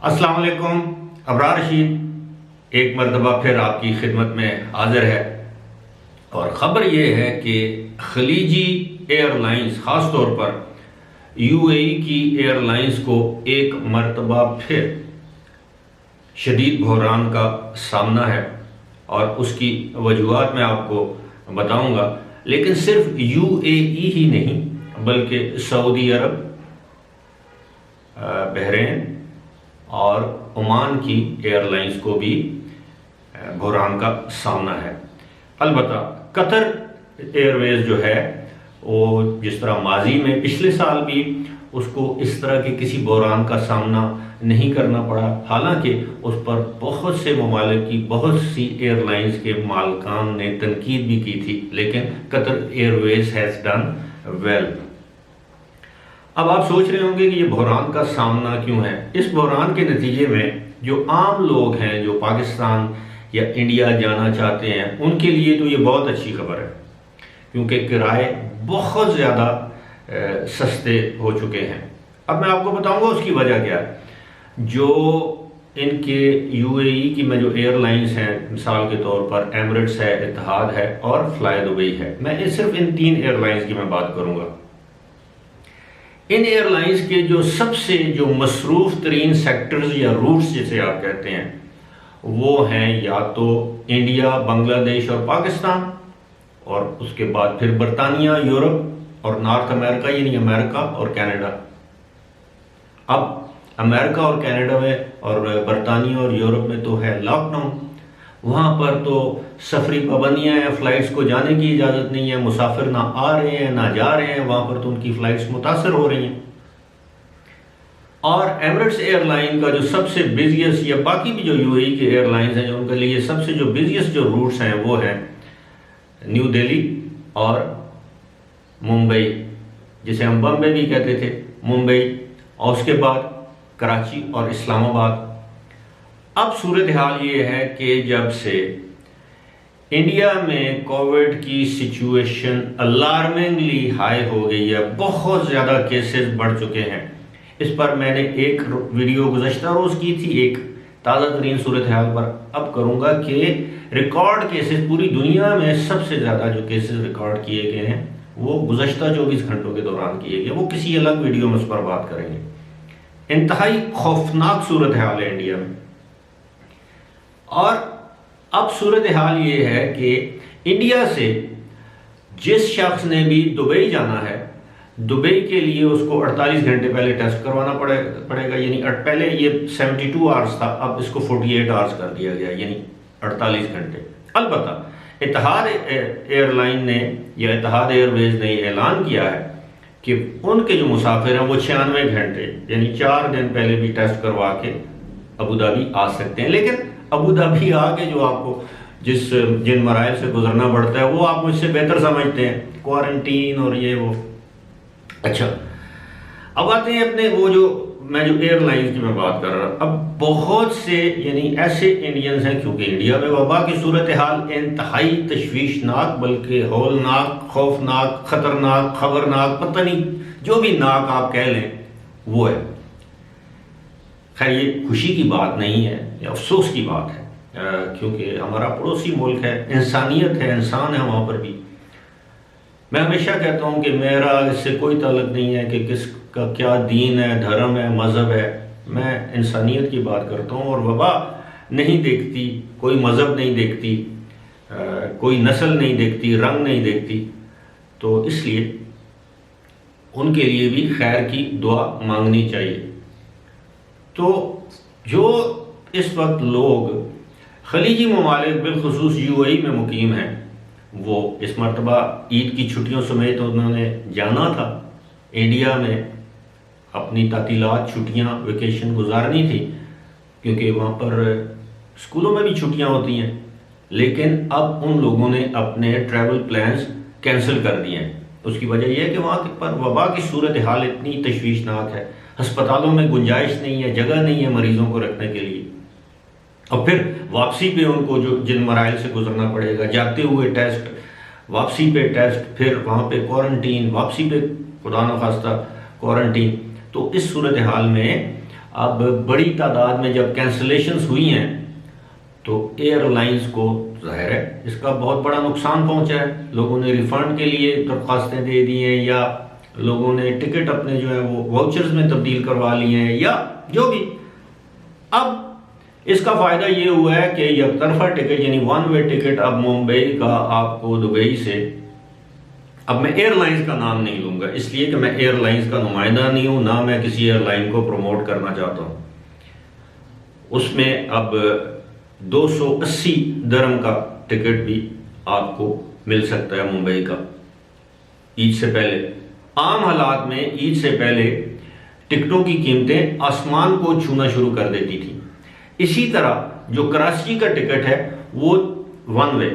अस्सलाम वालेकुम। अबरार रशीद एक मरतबा फिर आपकी खिदमत में हाजिर है और ख़बर यह है कि खलीजी एयरलाइंस ख़ास तौर पर यूएई की एयरलाइंस को एक मरतबा फिर शदीद बहरान का सामना है और उसकी वजूहात मैं आपको बताऊंगा। लेकिन सिर्फ यूएई ही नहीं बल्कि सऊदी अरब, बहरीन और ओमान की एयरलाइंस को भी बहरान का सामना है। अलबत्ता कतर एयरवेज जो है वो जिस तरह माजी में पिछले साल भी उसको इस तरह के किसी बहरान का सामना नहीं करना पड़ा, हालांकि उस पर बहुत से ममालिक की बहुत सी एयरलाइंस के मालिकान ने तनकीद भी की थी, लेकिन Qatar Airways has done well. अब आप सोच रहे होंगे कि ये बहरान का सामना क्यों है। इस बहरान के नतीजे में जो आम लोग हैं जो पाकिस्तान या इंडिया जाना चाहते हैं उनके लिए तो ये बहुत अच्छी खबर है, क्योंकि किराए बहुत ज़्यादा सस्ते हो चुके हैं। अब मैं आपको बताऊंगा उसकी वजह क्या है। जो इनके यूएई की में जो एयरलाइंस हैं, मिसाल के तौर पर एमिरेट्स है, इत्तेहाद है और फ्लाई दुबई है, मैं सिर्फ इन 3 एयरलाइंस की मैं बात करूंगा। इन एयरलाइंस के जो सबसे जो मसरूफ तरीन सेक्टर्स या रूट्स जिसे आप कहते हैं वो हैं या तो इंडिया, बांग्लादेश और पाकिस्तान, और उसके बाद फिर बरतानिया, यूरोप और नॉर्थ अमेरिका यानी अमेरिका और कनाडा। अब अमेरिका और कनाडा में और बरतानिया और यूरोप में तो है लॉकडाउन, वहाँ पर तो सफरी पाबंदियाँ हैं, फ़्लाइट्स को जाने की इजाज़त नहीं है, मुसाफिर ना आ रहे हैं ना जा रहे हैं, वहाँ पर तो उनकी फ़्लाइट्स मुतासर हो रही हैं। और एमिरेट्स एयरलाइन का जो सबसे बिजिएस्ट या बाकी भी जो यूएई के एयरलाइंस हैं जो उनके लिए सबसे जो बिजिएस्ट जो रूट्स हैं वो हैं न्यू दिल्ली और मुंबई, जिसे हम बम्बे भी कहते थे, मुंबई, और उसके बाद कराची और इस्लामाबाद। अब सूरत हाल ये है कि जब से इंडिया में कोविड की सिचुएशन अलार्मिंगली हाई हो गई है, बहुत ज़्यादा केसेस बढ़ चुके हैं। इस पर मैंने एक वीडियो गुज़श्ता रोज़ की थी एक ताज़ा तरीन सूरत हाल पर। अब करूँगा कि रिकॉर्ड केसेस पूरी दुनिया में सबसे ज़्यादा जो केसेस रिकॉर्ड किए गए हैं वो गुज़श्ता 24 घंटों के दौरान किए गए, वो किसी अलग वीडियो में उस पर बात करेंगे। इंतहाई खौफनाक सूरत हाल है इंडिया में। और अब सूरत हाल ये है कि इंडिया से जिस शख्स ने भी दुबई जाना है, दुबई के लिए उसको 48 घंटे पहले टेस्ट करवाना पड़ेगा। यानी पहले ये 72 आवर्स था, अब इसको 48 आवर्स कर दिया गया, यानी 48 घंटे। अलबत्ता इत्तेहाद एयरलाइन ने या इत्तेहाद एयरवेज ने ऐलान किया है कि उनके जो मुसाफिर हैं वो 96 घंटे यानी 4 दिन पहले भी टेस्ट करवा के अबू धाबी आ सकते हैं। लेकिन अबू धाबी आके जो आपको जिन मराइल से गुजरना पड़ता है वो आप मुझसे बेहतर समझते हैं, क्वारंटीन और ये वो। अच्छा, अब आते हैं अपने वो जो एयरलाइंस की मैं बात कर रहा हूँ। अब बहुत से यानी ऐसे इंडियंस हैं, क्योंकि इंडिया में वबा की सूरत हाल इंतहाई तशवीशनाक, बल्कि हौलनाक, खौफनाक, ख़तरनाक, खबरनाक, पता नहीं जो भी नाक आप कह लें वो है। खैर ये खुशी की बात नहीं है, ये अफसोस की बात है, क्योंकि हमारा पड़ोसी मुल्क है, इंसानियत है, इंसान है वहाँ पर भी। मैं हमेशा कहता हूँ कि मेरा इससे कोई ताल्लुक नहीं है कि किसका क्या दीन है, धर्म है, मज़हब है, मैं इंसानियत की बात करता हूँ। और वबा नहीं देखती, कोई मज़हब नहीं देखती, कोई नस्ल नहीं देखती, रंग नहीं देखती, तो इसलिए उनके लिए भी खैर की दुआ मांगनी चाहिए। तो जो इस वक्त लोग खलीजी ममालिक बिलखुसूस यूएई में मुकीम हैं वो इस मरतबा ईद की छुट्टियों समेत उन्होंने जाना था इंडिया में, अपनी तातीलात, छुट्टियां, वेकेशन गुजारनी थी, क्योंकि वहाँ पर स्कूलों में भी छुट्टियां होती हैं। लेकिन अब उन लोगों ने अपने ट्रैवल प्लान्स कैंसिल कर दिए हैं। उसकी वजह यह है कि वहाँ पर वबा की सूरत हाल इतनी तशवीशनाक है, अस्पतालों में गुंजाइश नहीं है, जगह नहीं है मरीजों को रखने के लिए, और फिर वापसी पे उनको जो जिन मराइल से गुजरना पड़ेगा, जाते हुए टेस्ट, वापसी पे टेस्ट, फिर वहाँ पे क्वारंटीन, वापसी पे खुदा न खास्ता क्वारंटीन। तो इस सूरत हाल में अब बड़ी तादाद में जब कैंसलेशंस हुई हैं तो एयरलाइंस को जाहिर है इसका बहुत बड़ा नुकसान पहुंचा है। लोगों ने रिफंड के लिए दरख्वास्तें दे दी हैं, या लोगों ने टिकट अपने जो है वो वाउचर्स में तब्दील करवा लिए हैं, या जो भी। अब इसका फ़ायदा ये हुआ है कि यकतरफा टिकट यानी वन वे टिकट अब मुंबई का आपको दुबई से, अब मैं एयरलाइंस का नाम नहीं लूँगा इसलिए कि मैं एयरलाइंस का नुमाइंदा नहीं हूँ, ना मैं किसी एयरलाइन को प्रमोट करना चाहता हूँ। उसमें अब 280 दिरहम का टिकट भी आपको मिल सकता है मुंबई का ईद से पहले। आम हालात में ईद से पहले टिकटों की कीमतें आसमान को छूना शुरू कर देती थी। इसी तरह जो कराची का टिकट है वो वन वे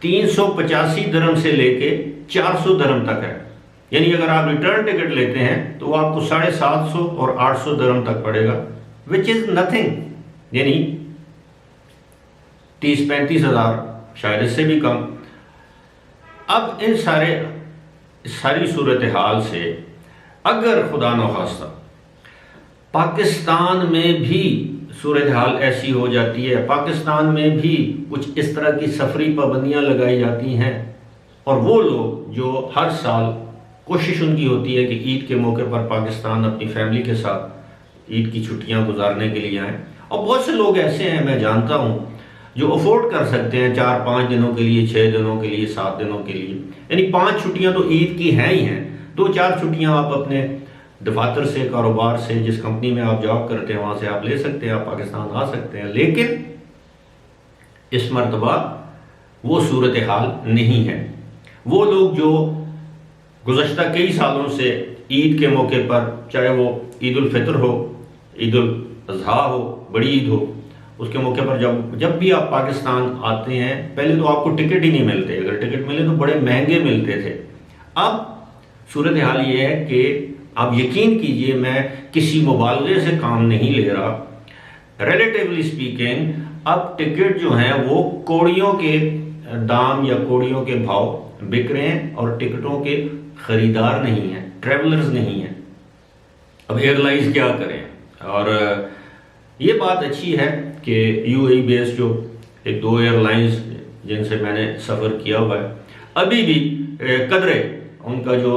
385 दिरहम से लेके 400 दिरहम तक है, यानी अगर आप रिटर्न टिकट लेते हैं तो वो आपको 750 और 800 दिरहम तक पड़ेगा, विच इज नथिंग, यानी 30-35 हज़ार, शायद इससे भी कम। अब इन सारी सूरत हाल से अगर खुदा न खास्ता पाकिस्तान में भी सूरत हाल ऐसी हो जाती है, पाकिस्तान में भी कुछ इस तरह की सफरी पाबंदियां लगाई जाती हैं, और वो लोग जो हर साल कोशिश उनकी होती है कि ईद के मौके पर पाकिस्तान अपनी फैमिली के साथ ईद की छुट्टियां गुजारने के लिए आएँ, और बहुत से लोग ऐसे हैं मैं जानता हूँ जो अफोर्ड कर सकते हैं 4-5 दिनों के लिए, 6 दिनों के लिए, 7 दिनों के लिए, यानी 5 छुट्टियां तो ईद की हैं ही हैं, 2-4 छुट्टियां आप अपने दफातर से, कारोबार से, जिस कंपनी में आप जॉब करते हैं वहां से आप ले सकते हैं, आप पाकिस्तान आ सकते हैं। लेकिन इस मरतबा वो सूरत हाल नहीं है। वो लोग जो गुज़श्ता कई सालों से ईद के मौके पर, चाहे वो ईद उल फितर हो, ईद उल अज़हा हो, बड़ी ईद हो, उसके मौके पर जब भी आप पाकिस्तान आते हैं, पहले तो आपको टिकट ही नहीं मिलते, अगर टिकट मिले तो बड़े महंगे मिलते थे। अब सूरत हाल ये है कि आप यकीन कीजिए, मैं किसी मुबालगे से काम नहीं ले रहा, रिलेटिवली स्पीकिंग अब टिकट जो हैं वो कौड़ियों के दाम या कौड़ियों के भाव बिक रहे हैं, और टिकटों के खरीदार नहीं हैं, ट्रेवलर्स नहीं हैं। अब एयरलाइंस क्या करें? और ये बात अच्छी है कि यूएई बेस्ड जो 1-2 एयरलाइंस जिनसे मैंने सफ़र किया हुआ है, अभी भी कदरे उनका जो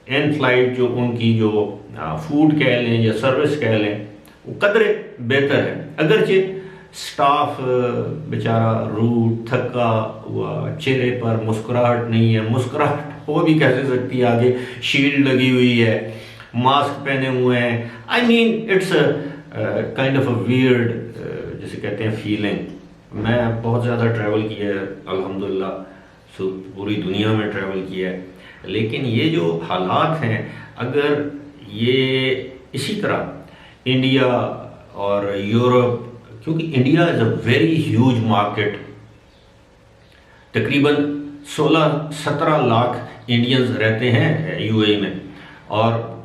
इन फ्लाइट जो उनकी जो फूड कह लें या सर्विस कह लें, वो कदरे बेहतर है। अगरचे स्टाफ बेचारा रूट थका हुआ, चेहरे पर मुस्कुराहट नहीं है, मुस्कुराहट हो भी कैसे सकती है, आगे शील्ड लगी हुई है, मास्क पहने हुए हैं। I mean it's kind of a weird, जिसे कहते हैं, फीलिंग। मैं बहुत ज़्यादा ट्रैवल किया है अल्हम्दुलिल्लाह, पूरी दुनिया में ट्रैवल किया है, लेकिन ये जो हालात हैं, अगर ये इसी तरह इंडिया और यूरोप, क्योंकि India is a very huge market, तकरीबन 16-17 लाख इंडियंस रहते हैं यूएई में, और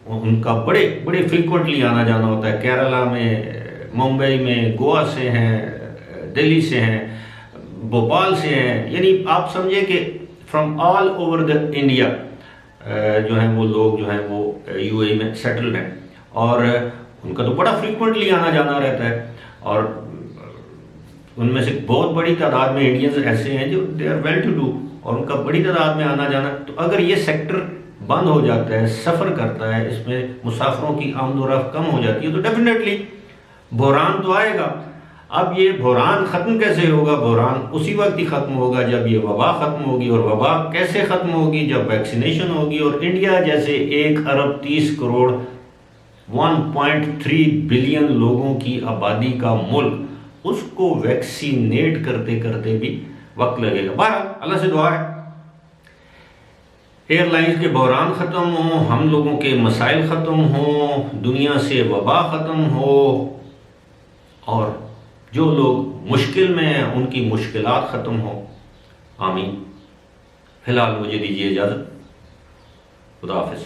उनका बड़े बड़े फ्रीक्वेंटली आना जाना होता है। केरला में, मुंबई में, गोवा से हैं, दिल्ली से हैं, भोपाल से हैं, यानी आप समझे कि from all over the India जो हैं वो लोग जो हैं वो यूएई में सेटल्ड हैं, और उनका तो बड़ा फ्रीक्वेंटली आना जाना रहता है। और उनमें से बहुत बड़ी तादाद में इंडियंस ऐसे हैं जो they are well to do, और उनका बड़ी तादाद में आना जाना। तो अगर ये सेक्टर बंद हो जाता है, सफ़र करता है, इसमें मुसाफिरों की आमदोरफ्त कम हो जाती है, तो डेफिनेटली बहरान तो आएगा। अब ये बहरान ख़त्म कैसे होगा? बहरान उसी वक्त ही ख़त्म होगा जब ये वबा ख़त्म होगी, और वबा कैसे ख़त्म होगी? जब वैक्सीनेशन होगी। और इंडिया जैसे 1 अरब 30 करोड़ 1.3 बिलियन लोगों की आबादी का मुल्क, उसको वैक्सीनेट करते करते भी वक्त लगेगा। बहरहाल अल्लाह से दुआ है एयरलाइंस के बहरान ख़त्म हो, हम लोगों के मसाइल ख़त्म हो, दुनिया से वबा ख़त्म हो, और जो लोग मुश्किल में हैं उनकी मुश्किलात ख़त्म हो। आमीन। फ़िलहाल मुझे दीजिए इजाज़त। खुदा हाफ़िज़।